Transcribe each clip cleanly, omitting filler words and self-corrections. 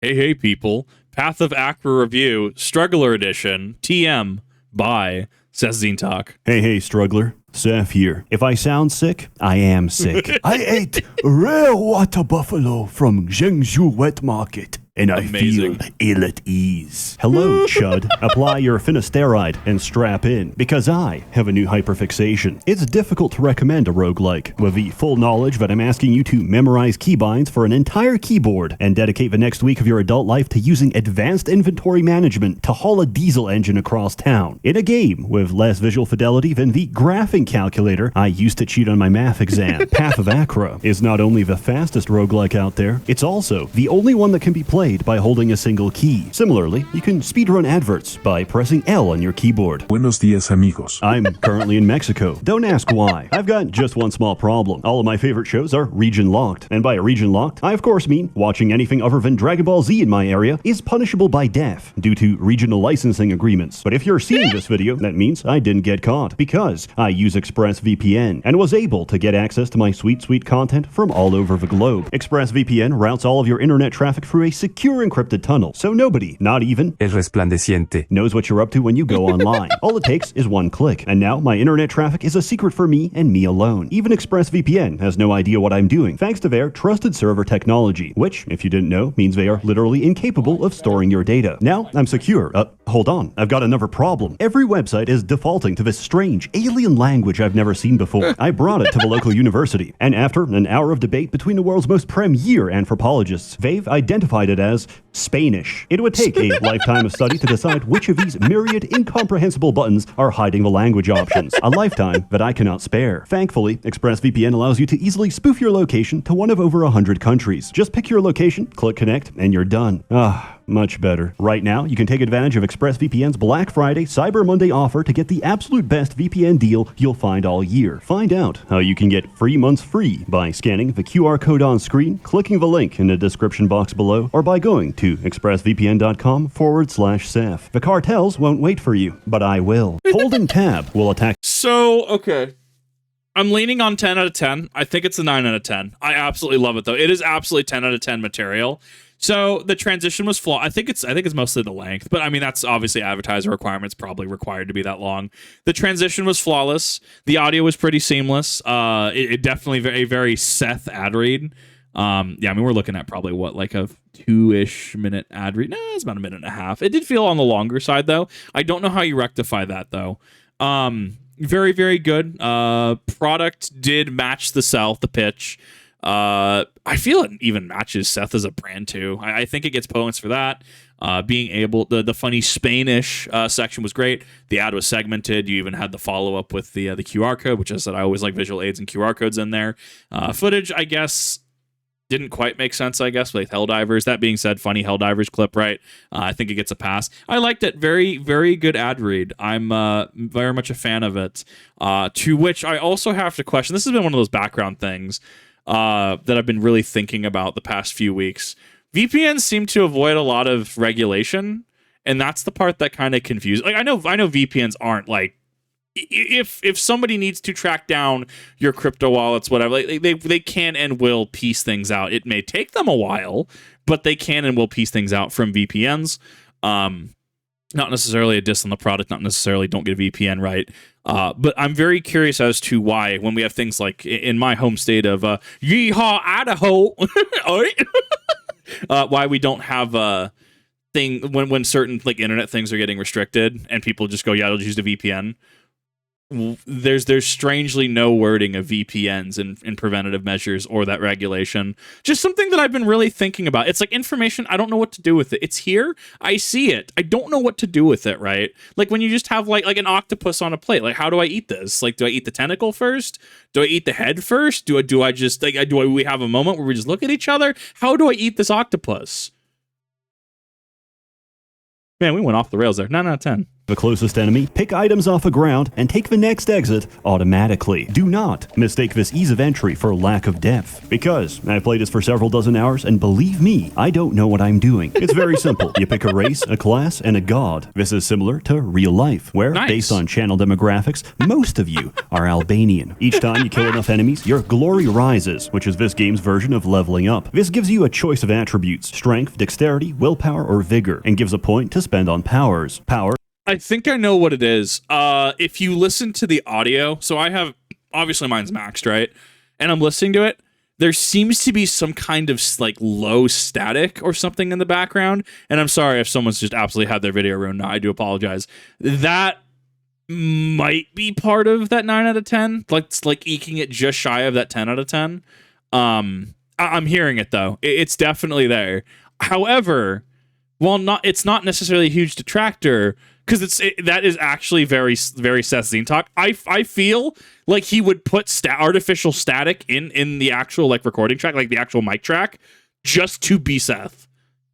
Hey, people. Path of Achra Review, Struggler Edition, TM, by SsethTzeentach. Hey, struggler. Seth here. If I sound sick, I am sick. I ate rare water buffalo from Zhengzhou Wet Market, and I feel ill at ease. Hello, chud. Apply your finasteride and strap in, because I have a new hyperfixation. It's difficult to recommend a roguelike, with the full knowledge that I'm asking you to memorize keybinds for an entire keyboard and dedicate the next week of your adult life to using advanced inventory management to haul a diesel engine across town. In a game with less visual fidelity than the graphing calculator I used to cheat on my math exam. Path of Achra is not only the fastest roguelike out there, it's also the only one that can be played by holding a single key. Similarly, you can speedrun adverts by pressing L on your keyboard. Buenos días, amigos. I'm currently in Mexico. Don't ask why. I've got just one small problem. All of my favorite shows are region locked. And by region locked, I of course mean watching anything other than Dragon Ball Z in my area is punishable by death due to regional licensing agreements. But if you're seeing this video, that means I didn't get caught because I use ExpressVPN and was able to get access to my sweet content from all over the globe. ExpressVPN routes all of your internet traffic through a secure encrypted tunnel, so nobody, not even El resplandeciente, knows what you're up to when you go online. All it takes is one click, and now my internet traffic is a secret for me and me alone. Even ExpressVPN has no idea what I'm doing, thanks to their trusted server technology, which, if you didn't know, means they are literally incapable of storing your data. Now I'm secure. Hold on, I've got another problem. Every website is defaulting to this strange alien language I've never seen before. I brought it to the local university, and after an hour of debate between the world's most premier anthropologists, they've identified it as Spanish. It would take a lifetime of study to decide which of these myriad incomprehensible buttons are hiding the language options. A lifetime that I cannot spare. Thankfully, ExpressVPN allows you to easily spoof your location to one of over 100 countries. Just pick your location, click connect, and you're done. Much better. Right now, you can take advantage of ExpressVPN's Black Friday Cyber Monday offer to get the absolute best VPN deal you'll find all year. Find out how you can get 3 months free by scanning the QR code on screen, clicking the link in the description box below, or by going to expressvpn.com/Seth. The cartels won't wait for you, but I will. Holding tab will attack. So, okay. I'm leaning on 10 out of 10. I think it's a 9 out of 10. I absolutely love it, though. It is absolutely 10 out of 10 material. So the transition was flawed. I think it's mostly the length, but I mean that's obviously advertiser requirements, probably required to be that long. The transition was flawless. The audio was pretty seamless. It definitely a very Seth ad read. I mean we're looking at probably like a 2-ish minute ad read. No, it's about a minute and a half. It did feel on the longer side though. I don't know how you rectify that though. Very, very good. Product did match the pitch. I feel it even matches Seth as a brand too. I think it gets points for that. Being able, the funny Spanish section was great. The ad was segmented. You even had the follow up with the QR code, which is that I always like visual aids and QR codes in there. Footage, I guess, didn't quite make sense, I guess, with Helldivers. That being said, funny Helldivers clip, right? I think it gets a pass. I liked it. Very, very good ad read. I'm very much a fan of it. To which I also have to question, this has been one of those background things that I've been really thinking about the past few weeks. VPNs seem to avoid a lot of regulation, and that's the part that kind of confuses. Like I know VPNs aren't like, if somebody needs to track down your crypto wallets, whatever, like they can and will piece things out. It may take them a while, but they can and will piece things out from VPNs. Not necessarily a diss on the product, not necessarily don't get a VPN right. But I'm very curious as to why, when we have things like in my home state of Yeehaw, Idaho, why we don't have a thing when certain like internet things are getting restricted and people just go, yeah, I'll just use the VPN. There's strangely no wording of VPNs in preventative measures or that regulation. Just something that I've been really thinking about. It's like information, I don't know what to do with it. It's here, I see it, I don't know what to do with it, right? Like when you just have like an octopus on a plate, like how do I eat this? Like do I eat the tentacle first? Do I eat the head first? Do I just like we have a moment where we just look at each other? How do I eat this octopus? Man, we went off the rails there. 9 out of 10. the closest enemy, pick items off the ground, and take the next exit automatically. Do not mistake this ease of entry for lack of depth, because I've played this for several dozen hours, and believe me, I don't know what I'm doing. It's very simple. You pick a race, a class, and a god. This is similar to real life, where, based on channel demographics, most of you are Albanian. Each time you kill enough enemies, your glory rises, which is this game's version of leveling up. This gives you a choice of attributes: strength, dexterity, willpower, or vigor, and gives a point to spend on powers. I think I know what it is. If you listen to the audio, so I have, obviously mine's maxed, right? And I'm listening to it. There seems to be some kind of like low static or something in the background. And I'm sorry if someone's just absolutely had their video ruined. No, I do apologize. That might be part of that 9 out of 10. Like eking it just shy of that 10 out of 10. I'm hearing it though. It's definitely there. However, it's not necessarily a huge detractor, because that is actually very SsethTzeentach. I feel like he would put artificial static in the actual like recording track, like the actual mic track, just to be Seth.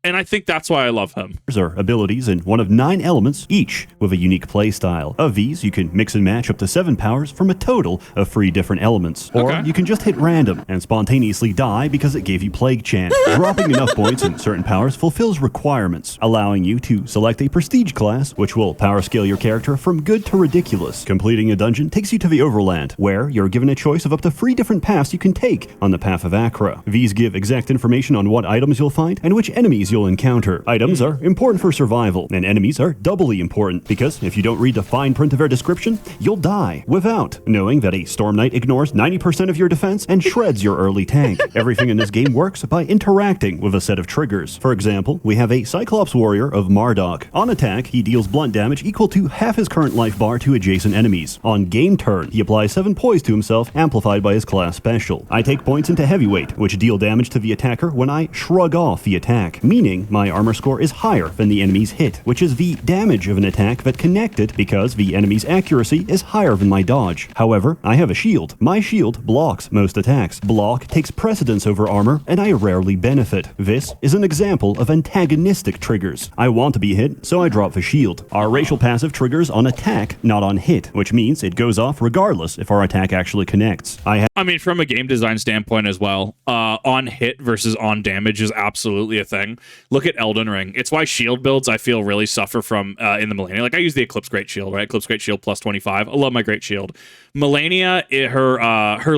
And I think that's why I love him. Are abilities in one of 9 elements, each with a unique playstyle. Of these, you can mix and match up to 7 powers from a total of 3 different elements. Or you can just hit random and spontaneously die because it gave you Plague Chant. Dropping enough points in certain powers fulfills requirements, allowing you to select a prestige class, which will power scale your character from good to ridiculous. Completing a dungeon takes you to the Overland, where you're given a choice of up to 3 different paths you can take on the path of Achra. These give exact information on what items you'll find and which enemies you'll encounter. Items are important for survival, and enemies are doubly important, because if you don't read the fine print of their description, you'll die without knowing that a Storm Knight ignores 90% of your defense and shreds your early tank. Everything in this game works by interacting with a set of triggers. For example, we have a Cyclops Warrior of Marduk. On attack, he deals blunt damage equal to half his current life bar to adjacent enemies. On game turn, he applies 7 poise to himself, amplified by his class special. I take points into Heavyweight, which deal damage to the attacker when I shrug off the attack, meaning my armor score is higher than the enemy's hit, which is the damage of an attack that connected because the enemy's accuracy is higher than my dodge. However, I have a shield. My shield blocks most attacks. Block takes precedence over armor, and I rarely benefit. This is an example of antagonistic triggers. I want to be hit, so I drop the shield. Our racial passive triggers on attack, not on hit, which means it goes off regardless if our attack actually connects. I mean, from a game design standpoint as well, on hit versus on damage is absolutely a thing. Look at Elden Ring. It's why shield builds I feel really suffer from in the Millennia. Like I use the Eclipse Great Shield, right? Eclipse Great Shield plus 25. I love my Great Shield. Millennia, her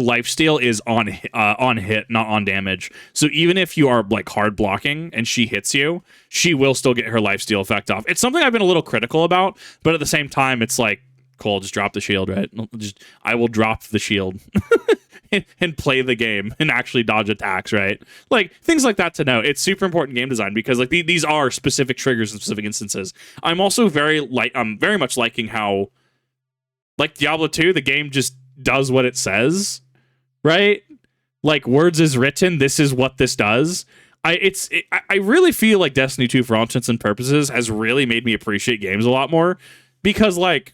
lifesteal is on hit, not on damage. So even if you are like hard blocking and she hits you, she will still get her lifesteal effect off. It's something I've been a little critical about, but at the same time, it's like, cool, just drop the shield, right? I will drop the shield. And play the game and actually dodge attacks, right? Like things like that to know. It's super important game design, because like these are specific triggers in specific instances. I'm also very much liking how, like Diablo 2, the game just does what it says, right? Like words is written. This is what this does. I really feel like Destiny 2, for all intents and purposes, has really made me appreciate games a lot more, because like,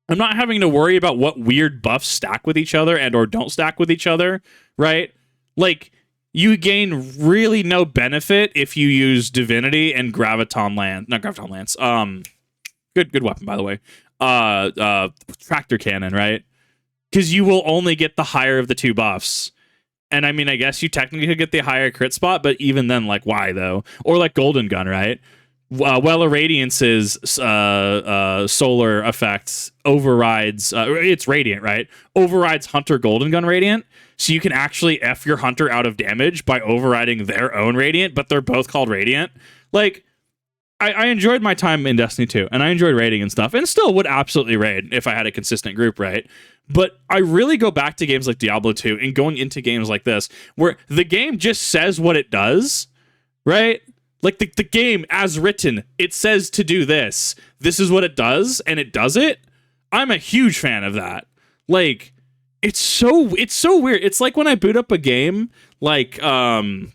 I'm not having to worry about what weird buffs stack with each other and or don't stack with each other, right? Like, you gain really no benefit if you use Divinity and Graviton Lance. Good weapon, by the way. Tractor Cannon, right? Because you will only get the higher of the 2 buffs. And I mean, I guess you technically could get the higher crit spot, but even then, like, why though? Or like Golden Gun, right? Well, Radiance's solar effects overrides, it's Radiant, right? Overrides Hunter Golden Gun Radiant. So you can actually F your Hunter out of damage by overriding their own Radiant, but they're both called Radiant. Like, I enjoyed my time in Destiny 2, and I enjoyed raiding and stuff, and still would absolutely raid if I had a consistent group, right? But I really go back to games like Diablo 2 and going into games like this, where the game just says what it does, right? Like the game as written, it says to do this. This is what it does, and it does it. I'm a huge fan of that. Like, it's so weird. It's like when I boot up a game, like when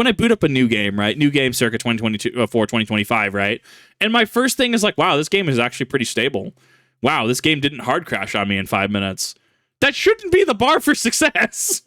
I boot up a new game, right? New game circa 2022 for 2025, right? And my first thing is like, wow, this game is actually pretty stable. Wow, this game didn't hard crash on me in 5 minutes. That shouldn't be the bar for success.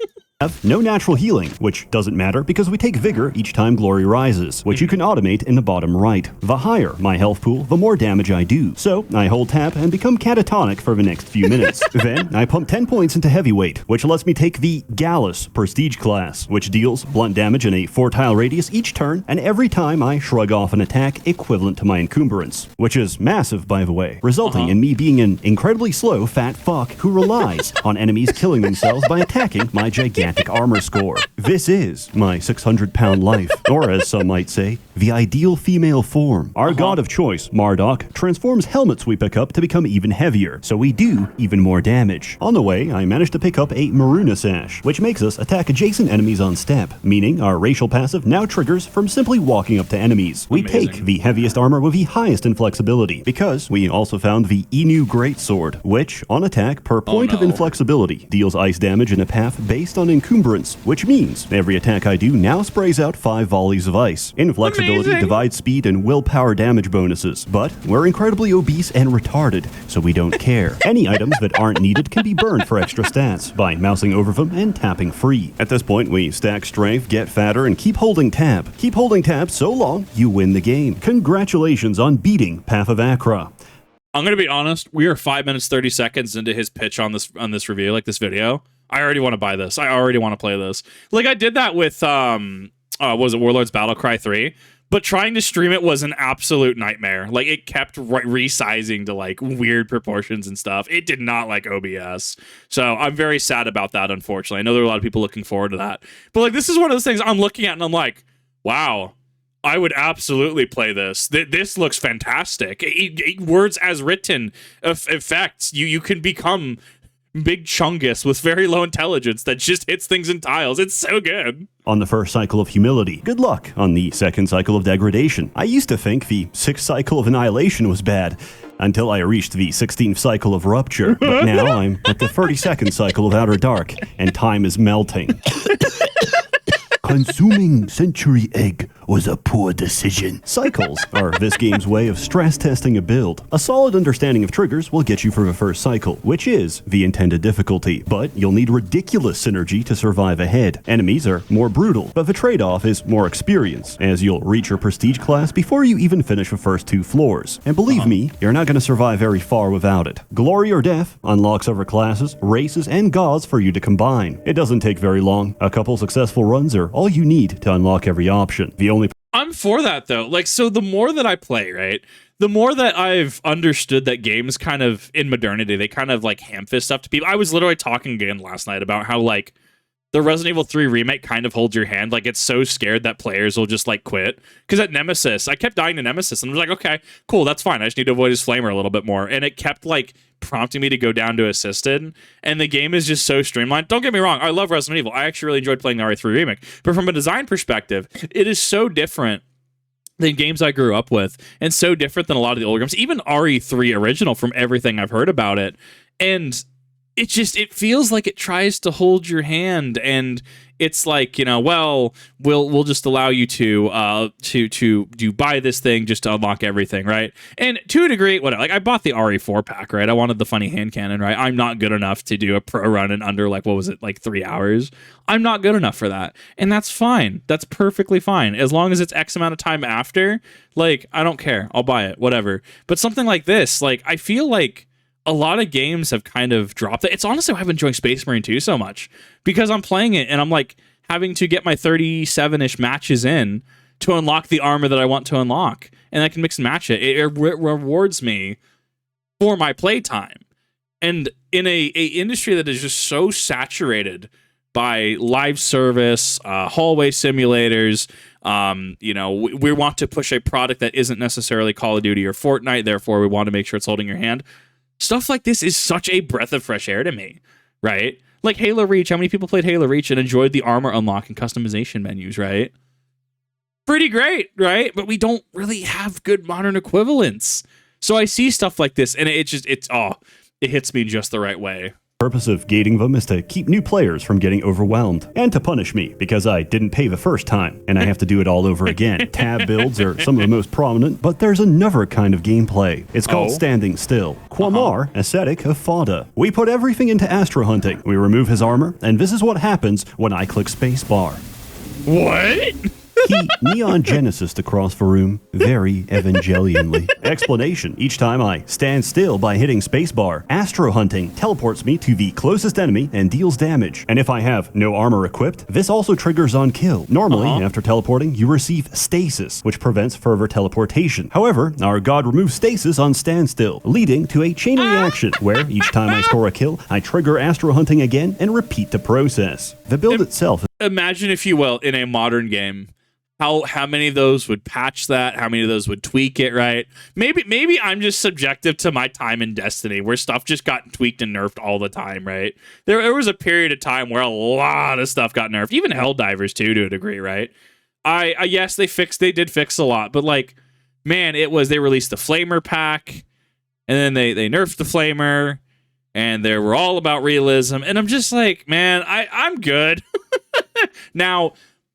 have no natural healing, which doesn't matter because we take vigor each time glory rises, which you can automate in the bottom right. The higher my health pool, the more damage I do. So I hold tab and become catatonic for the next few minutes. Then I pump 10 points into heavyweight, which lets me take the Gallus prestige class, which deals blunt damage in a 4-tile radius each turn, and every time I shrug off an attack equivalent to my encumbrance, which is massive by the way, resulting in me being an incredibly slow fat fuck who relies on enemies killing themselves by attacking my gigantic armor score. This is my 600-pound life, or as some might say, the ideal female form. Our god of choice, Marduk, transforms helmets we pick up to become even heavier, so we do even more damage. On the way, I managed to pick up a Maruna Sash, which makes us attack adjacent enemies on step, meaning our racial passive now triggers from simply walking up to enemies. We take the heaviest armor with the highest inflexibility, because we also found the Inu Greatsword, which, on attack per point of inflexibility, deals ice damage in a path based on encumbrance, which means every attack I do now sprays out 5 volleys of ice. Inflexibility divides speed and willpower damage bonuses, but we're incredibly obese and retarded, so we don't care. Any items that aren't needed can be burned for extra stats by mousing over them and tapping free. At this point, we stack strength, get fatter, and keep holding tab. Keep holding tab so long you win the game. Congratulations on beating Path of Achra. I'm gonna be honest. We are 5 minutes 30 seconds into his pitch on this review, like this video. I already want to buy this. I already want to play this. Like I did that with was it Warlords Battlecry 3? But trying to stream it was an absolute nightmare. Like it kept resizing to like weird proportions and stuff. It did not like OBS. So I'm very sad about that, unfortunately. I know there are a lot of people looking forward to that. But like this is one of those things I'm looking at and I'm like, wow, I would absolutely play this. This looks fantastic. Words as written effects. You can become Big Chungus with very low intelligence that just hits things in tiles. It's so good. On the first cycle of humility, good luck on the second cycle of degradation. I used to think the 6th cycle of annihilation was bad, until I reached the 16th cycle of rupture. But now I'm at the 32nd cycle of outer dark, and time is melting. Consuming Century Egg was a poor decision. Cycles are this game's way of stress testing a build. A solid understanding of triggers will get you through the first cycle, which is the intended difficulty, but you'll need ridiculous synergy to survive ahead. Enemies are more brutal, but the trade-off is more experience, as you'll reach your prestige class before you even finish the first 2 floors. And believe me, you're not going to survive very far without it. Glory or Death unlocks other classes, races, and gods for you to combine. It doesn't take very long. A couple successful runs are all you need to unlock every option. I'm for that though. Like, so the more that I play, right, the more that I've understood that games kind of in modernity, they kind of like ham-fist stuff to people. I was literally talking again last night about how like the Resident Evil 3 remake kind of holds your hand. Like it's so scared that players will just like quit. Because at Nemesis, I kept dying to Nemesis and I was like, okay, cool, that's fine. I just need to avoid his flamer a little bit more. And it kept like prompting me to go down to assisted. And the game is just so streamlined. Don't get me wrong, I love Resident Evil. I actually really enjoyed playing the RE3 remake. But from a design perspective, it is so different than games I grew up with, and so different than a lot of the older games, even RE3 original from everything I've heard about it. And it feels like it tries to hold your hand, and it's like, you know, well, we'll just allow you to buy this thing just to unlock everything, right? And to a degree, like I bought the RE4 pack, right? I wanted the funny hand cannon, right? I'm not good enough to do a pro run in under like, what was it, like 3 hours? I'm not good enough for that, and that's fine. That's perfectly fine as long as it's X amount of time after. Like I don't care, I'll buy it, whatever. But something like this, like I feel like a lot of games have kind of dropped it. It's honestly why I've been enjoying Space Marine 2 so much, because I'm playing it and I'm like having to get my 37-ish matches in to unlock the armor that I want to unlock, and I can mix and match it. It rewards me for my playtime. And in a industry that is just so saturated by live service, hallway simulators, you know, we want to push a product that isn't necessarily Call of Duty or Fortnite, therefore we want to make sure it's holding your hand. Stuff like this is such a breath of fresh air to me, right? Like Halo Reach, how many people played Halo Reach and enjoyed the armor unlock and customization menus, right? Pretty great, right? But we don't really have good modern equivalents. So I see stuff like this and it hits me just the right way. Purpose of gating them is to keep new players from getting overwhelmed, and to punish me because I didn't pay the first time, and I have to do it all over again. Tab builds are some of the most prominent, but there's another kind of gameplay. It's called standing still. Quamar, ascetic of Fada. We put everything into Achra hunting. We remove his armor, and this is what happens when I click spacebar. What? He neon genesis across the room, very Evangelianly. Explanation: each time I stand still by hitting spacebar, Astro Hunting teleports me to the closest enemy and deals damage. And if I have no armor equipped, this also triggers on kill. Normally, after teleporting, you receive stasis, which prevents further teleportation. However, our god removes stasis on standstill, leading to a chain reaction where each time I score a kill, I trigger Astro Hunting again and repeat the process. The build itself. Imagine, if you will, in a modern game, how many of those would patch that? How many of those would tweak it, right? Maybe I'm just subjective to my time in Destiny, where stuff just got tweaked and nerfed all the time, right? There was a period of time where a lot of stuff got nerfed, even Helldivers too, to a degree, right? Yes, they did fix a lot, but like, man, they released the Flamer pack, and then they nerfed the Flamer, and they were all about realism, and I'm just like, man, I'm good. Now,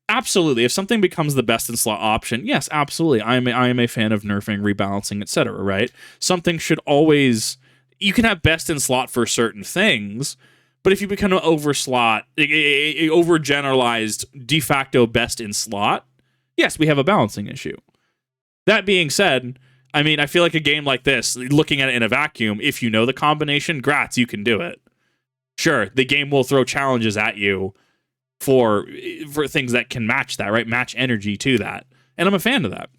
absolutely, if something becomes the best in slot option, yes, absolutely, I am a fan of nerfing, rebalancing, etc., right? Something should always, you can have best in slot for certain things, but if you become an overgeneralized de facto best in slot, yes, we have a balancing issue. That being said, I mean, I feel like a game like this, looking at it in a vacuum, if you know the combination, grats, you can do it. Sure, the game will throw challenges at you for things that can match that, right? Match energy to that. And I'm a fan of that.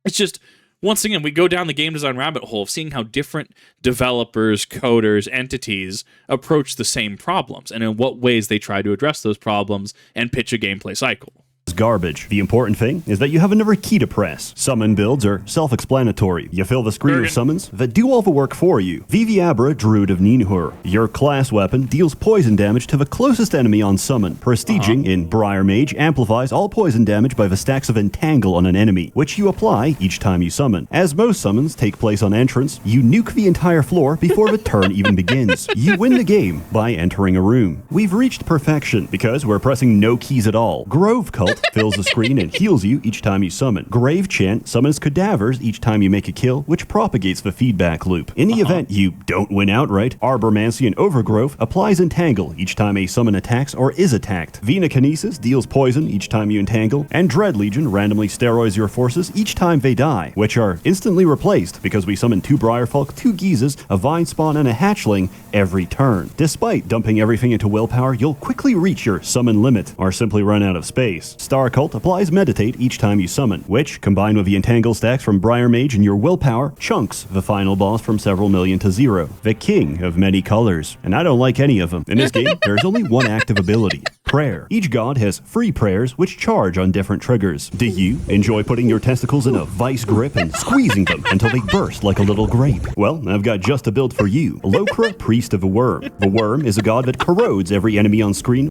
It's just, once again, we go down the game design rabbit hole of seeing how different developers, coders, entities approach the same problems and in what ways they try to address those problems and pitch a gameplay cycle. Garbage. The important thing is that you have another key to press. Summon builds are self-explanatory. You fill the screen with summons that do all the work for you. Viviabra, Druid of Ninhur. Your class weapon deals poison damage to the closest enemy on summon. Prestiging in Briar Mage amplifies all poison damage by the stacks of Entangle on an enemy, which you apply each time you summon. As most summons take place on entrance, you nuke the entire floor before the turn even begins. You win the game by entering a room. We've reached perfection because we're pressing no keys at all. Grove Cult fills the screen and heals you each time you summon. Grave Chant summons cadavers each time you make a kill, which propagates the feedback loop. In the event you don't win outright, Arbormancy and Overgrowth applies Entangle each time a summon attacks or is attacked. Venokinesis deals poison each time you entangle, and Dread Legion randomly steroids your forces each time they die, which are instantly replaced because we summon 2 Briarfolk, 2 Geezes, a Vine Spawn, and a Hatchling every turn. Despite dumping everything into willpower, you'll quickly reach your summon limit or simply run out of space. Star Cult applies Meditate each time you summon, which, combined with the Entangle stacks from Briar Mage and your willpower, chunks the final boss from several million to 0. The king of many colors. And I don't like any of them. In this game, there's only one active ability. Prayer. Each god has free prayers which charge on different triggers. Do you enjoy putting your testicles in a vice grip and squeezing them until they burst like a little grape? Well, I've got just a build for you. Lokra, Priest of the Worm. The Worm is a god that corrodes every enemy on screen.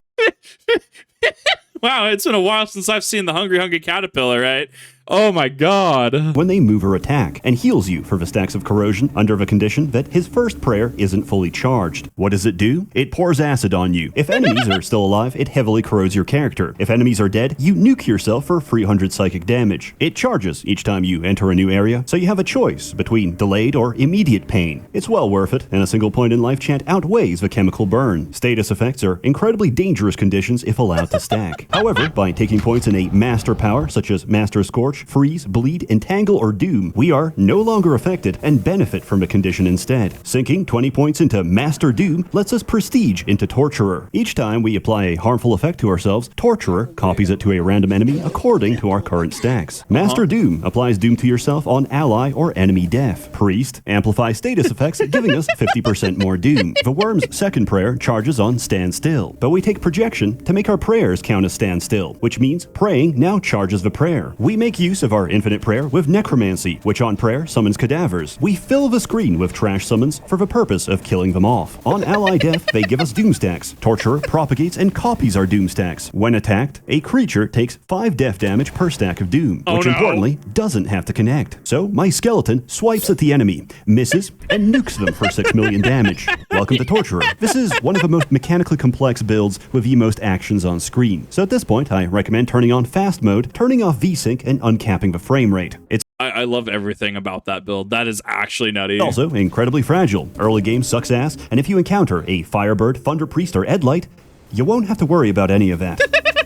Wow, it's been a while since I've seen the Hungry Caterpillar, right? Oh my god. When they move or attack, and heals you for the stacks of corrosion under the condition that his first prayer isn't fully charged. What does it do? It pours acid on you. If enemies are still alive, it heavily corrodes your character. If enemies are dead, you nuke yourself for 300 psychic damage. It charges each time you enter a new area, so you have a choice between delayed or immediate pain. It's well worth it, and a single point in life chant outweighs the chemical burn. Status effects are incredibly dangerous conditions if allowed to stack. However, by taking points in a master power, such as Master Scorch, Freeze, Bleed, Entangle, or Doom, we are no longer affected and benefit from the condition instead. Sinking 20 points into Master Doom lets us prestige into Torturer. Each time we apply a harmful effect to ourselves, Torturer copies it to a random enemy according to our current stacks. Master Doom applies Doom to yourself on ally or enemy death. Priest amplifies status effects, giving us 50% more Doom. The Worm's second prayer charges on Stand Still, but we take Projection to make our prayers count as Stand Still, which means praying now charges the prayer. We make use use of our infinite prayer with necromancy, which on prayer summons cadavers. We fill the screen with trash summons for the purpose of killing them off. On ally death, they give us doom stacks. Torturer propagates and copies our doom stacks. When attacked, a creature takes 5 death damage per stack of doom, which importantly doesn't have to connect. So my skeleton swipes at the enemy, misses, and nukes them for 6 million damage. Welcome to Torturer. This is one of the most mechanically complex builds with the most actions on screen. So at this point, I recommend turning on fast mode, turning off VSync, and uncapping the frame rate. It's I love everything about that build. That is actually nutty. also incredibly fragile. Early game sucks ass, and if you encounter a Firebird, Thunder Priest, or Edlight, you won't have to worry about any of that.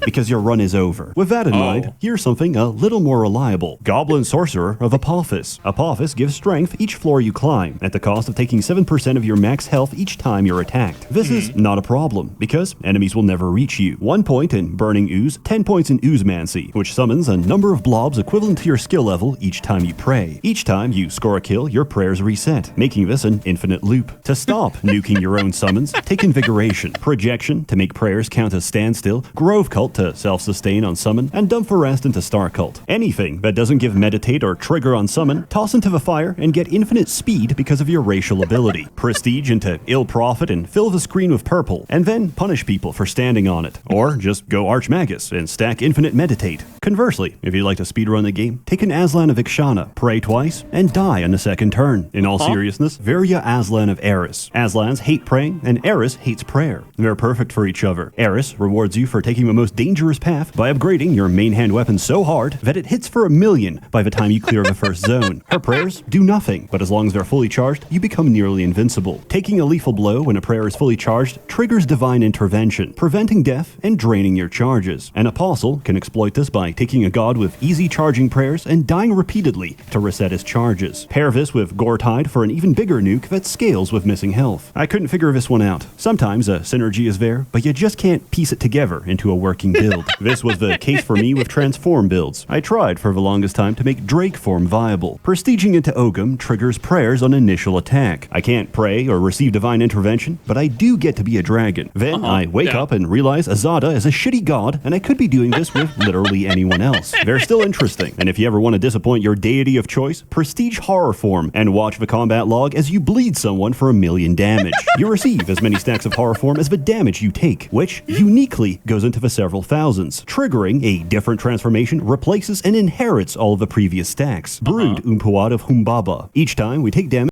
Because your run is over. With that in mind, here's something a little more reliable. Goblin Sorcerer of Apophis. Apophis gives strength each floor you climb, at the cost of taking 7% of your max health each time you're attacked. This is not a problem, because enemies will never reach you. 1 point in Burning Ooze, 10 points in Oozemancy, which summons a number of blobs equivalent to your skill level each time you pray. Each time you score a kill, your prayers reset, making this an infinite loop. To stop nuking your own summons, take Invigoration, Projection to make prayers count as Standstill, Grove Cult to self-sustain on summon, and dump the rest into Star Cult. Anything that doesn't give Meditate or Trigger on summon, toss into the fire and get infinite speed because of your racial ability. Prestige into Ill Prophet and fill the screen with purple, and then punish people for standing on it. Or just go Archmagus and stack infinite Meditate. Conversely, if you'd like to speedrun the game, take an Aslan of Ikshana, pray twice, and die on the second turn. In all seriousness, Virya Aslan of Eris. Aslans hate praying, and Eris hates prayer. They're perfect for each other. Eris rewards you for taking the most dangerous path by upgrading your main hand weapon so hard that it hits for 1 million by the time you clear the first zone. Her prayers do nothing, but as long as they're fully charged, you become nearly invincible. Taking a lethal blow when a prayer is fully charged triggers divine intervention, preventing death and draining your charges. An apostle can exploit this by taking a god with easy charging prayers and dying repeatedly to reset his charges. Pair this with Gore-Tide for an even bigger nuke that scales with missing health. I couldn't figure this one out. Sometimes a synergy is there, but you just can't piece it together into a working build. This was the case for me with transform builds. I tried for the longest time to make Drake form viable. Prestiging into Ogum triggers prayers on initial attack. I can't pray or receive divine intervention, but I do get to be a dragon. Then I wake up and realize Azada is a shitty god, and I could be doing this with literally anyone else. They're still interesting, and if you ever want to disappoint your deity of choice, prestige horror form and watch the combat log as you bleed someone for 1 million damage. You receive as many stacks of horror form as the damage you take, which uniquely goes into the several thousands. Triggering a different transformation replaces and inherits all of the previous stacks. Brood Umpuad of Humbaba. Each time we take damage,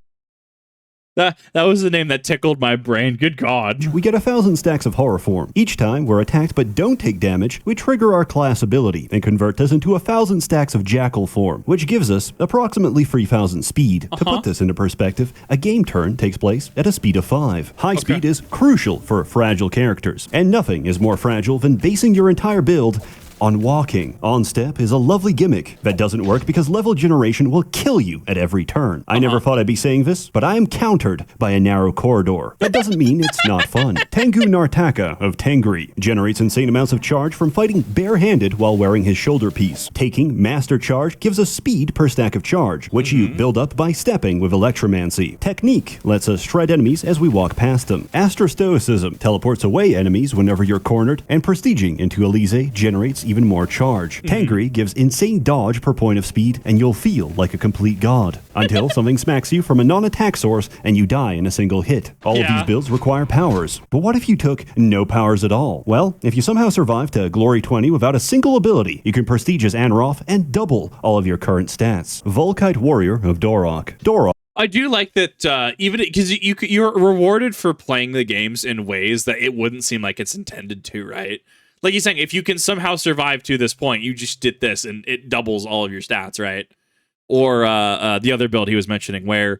That was the name that tickled my brain. Good God. we get 1,000 stacks of horror form. Each time we're attacked but don't take damage, we trigger our class ability and convert this into 1,000 stacks of jackal form, which gives us approximately 3,000 speed. To put this into perspective, a game turn takes place at a speed of 5. High speed is crucial for fragile characters, and nothing is more fragile than basing your entire build on walking. On step is a lovely gimmick that doesn't work because level generation will kill you at every turn. I never thought I'd be saying this, but I am countered by a narrow corridor. That doesn't mean it's not fun. Tengu Nartaka of Tengri generates insane amounts of charge from fighting barehanded while wearing his shoulder piece. Taking Master Charge gives us speed per stack of charge, which you build up by stepping with Electromancy. Technique lets us shred enemies as we walk past them. Astrostoicism teleports away enemies whenever you're cornered, and prestiging into Elise generates even more charge. Tangri gives insane dodge per point of speed, and you'll feel like a complete god. Until something smacks you from a non-attack source and you die in a single hit. All of these builds require powers. But what if you took no powers at all? Well, if you somehow survive to Glory 20 without a single ability, you can prestige as Anroth and double all of your current stats. Volkite Warrior of Dorok. Dorok I do like that, even because you're rewarded for playing the games in ways that it wouldn't seem like it's intended to, right? Like he's saying, if you can somehow survive to this point, you just did this and it doubles all of your stats, right? Or the other build he was mentioning where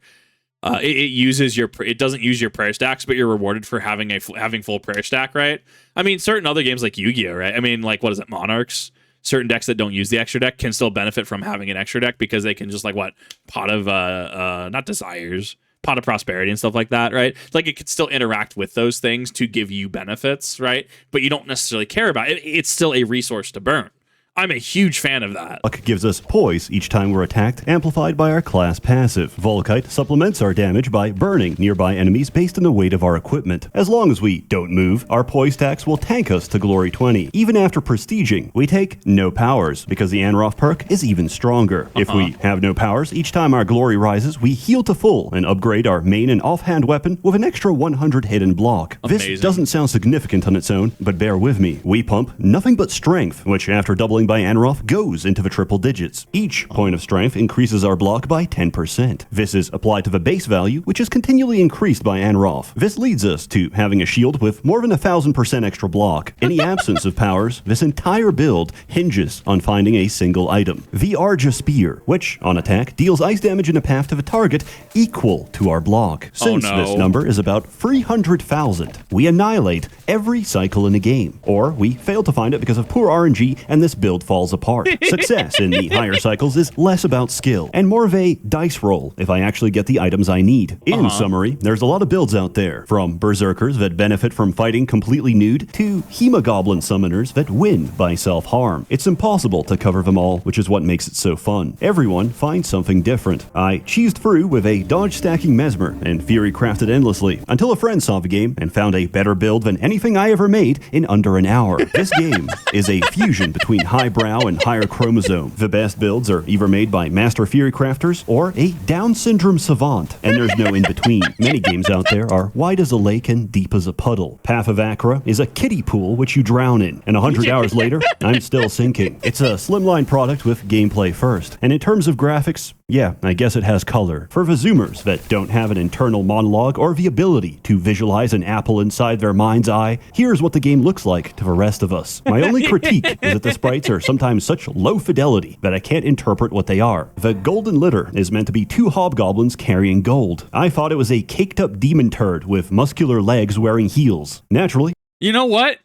it doesn't use your prayer stacks, but you're rewarded for having full prayer stack, right? I mean, certain other games like Yu-Gi-Oh, right? I mean, like, what is it, Monarchs? Certain decks that don't use the extra deck can still benefit from having an extra deck because they can just Pot of not Desires, Pot of Prosperity and stuff like that, right? Like it could still interact with those things to give you benefits, right? But you don't necessarily care about it. It's still a resource to burn. I'm a huge fan of that. Luck gives us poise each time we're attacked, amplified by our class passive. Volkite supplements our damage by burning nearby enemies based on the weight of our equipment. As long as we don't move, our poise stacks will tank us to Glory 20. Even after prestiging, we take no powers, because the Anroth perk is even stronger. If we have no powers, each time our glory rises, we heal to full and upgrade our main and offhand weapon with an extra 100 hidden block. Amazing. This doesn't sound significant on its own, but bear with me. We pump nothing but strength, which after doubling by Anroth goes into the triple digits. Each point of strength increases our block by 10%. This is applied to the base value, which is continually increased by Anroth. This leads us to having a shield with more than 1,000% extra block. In the absence of powers, this entire build hinges on finding a single item, the Arja Spear, which, on attack, deals ice damage in a path to the target equal to our block. Since this number is about 300,000, we annihilate every cycle in the game, or we fail to find it because of poor RNG and this build falls apart. Success in the higher cycles is less about skill and more of a dice roll if I actually get the items I need. In summary, there's a lot of builds out there, from berserkers that benefit from fighting completely nude to hemogoblin summoners that win by self-harm. It's impossible to cover them all, which is what makes it so fun. Everyone finds something different. I cheesed through with a dodge stacking mesmer and theory crafted endlessly until a friend saw the game and found a better build than anything I ever made in under an hour. This game is a fusion between highbrow and higher chromosome. The best builds are either made by master theory crafters or a Down syndrome savant, and there's no in between. Many games out there are wide as a lake and deep as a puddle. Path of Achra is a kiddie pool which you drown in, and 100 hours later, I'm still sinking. It's a slimline product with gameplay first, and in terms of graphics, yeah, I guess it has color. For the Zoomers that don't have an internal monologue or the ability to visualize an apple inside their mind's eye, here's what the game looks like to the rest of us. My only critique is that the sprites are sometimes such low fidelity that I can't interpret what they are. The golden litter is meant to be two hobgoblins carrying gold. I thought it was a caked up demon turd with muscular legs wearing heels. Naturally. You know what?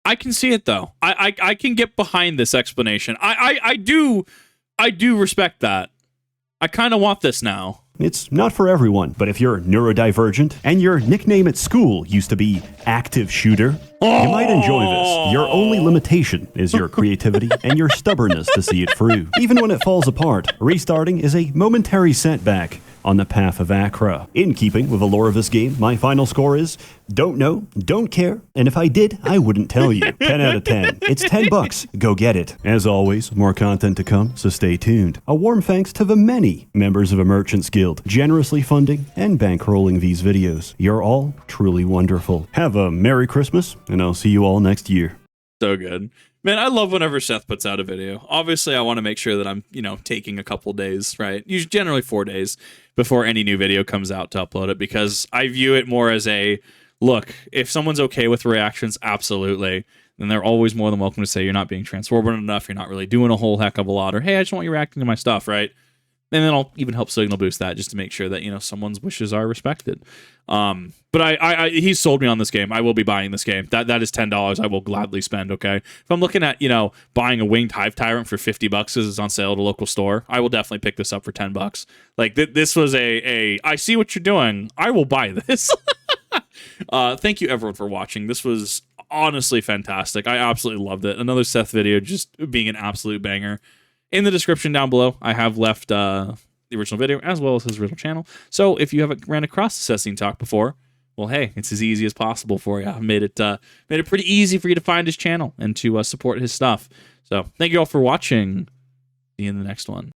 I can see it though. I can get behind this explanation. I do respect that. I kind of want this now. It's not for everyone, but if you're neurodivergent and your nickname at school used to be Active Shooter, you might enjoy this. Your only limitation is your creativity and your stubbornness to see it through. Even when it falls apart, restarting is a momentary setback on the path of Achra. In keeping with the lore of this game, my final score is don't know, don't care, and if I did, I wouldn't tell you. 10 out of 10. It's $10. Go get it. As always, more content to come, so stay tuned. A warm thanks to the many members of a Merchants Guild generously funding and bankrolling these videos. You're all truly wonderful. Have a Merry Christmas, and I'll see you all next year. So good. Man, I love whenever Seth puts out a video. Obviously, I want to make sure that I'm, taking a couple days, right? Usually, generally 4 days before any new video comes out to upload it, because I view it more as a, look, if someone's okay with reactions, absolutely, then they're always more than welcome to say you're not being transformative enough, you're not really doing a whole heck of a lot, or hey, I just want you reacting to my stuff, right? And then I'll even help signal boost that just to make sure that, someone's wishes are respected. But I he's sold me on this game. I will be buying this game. That is $10 I will gladly spend, okay? If I'm looking at, buying a winged hive tyrant for $50 because it's on sale at a local store, I will definitely pick this up for $10. Like, this was a I see what you're doing. I will buy this. Thank you, everyone, for watching. This was honestly fantastic. I absolutely loved it. Another Seth video just being an absolute banger. In the description down below, I have left the original video as well as his original channel. So if you haven't ran across the SsethTzeentach before, well, hey, it's as easy as possible for you. I've made it pretty easy for you to find his channel and to support his stuff. So thank you all for watching. See you in the next one.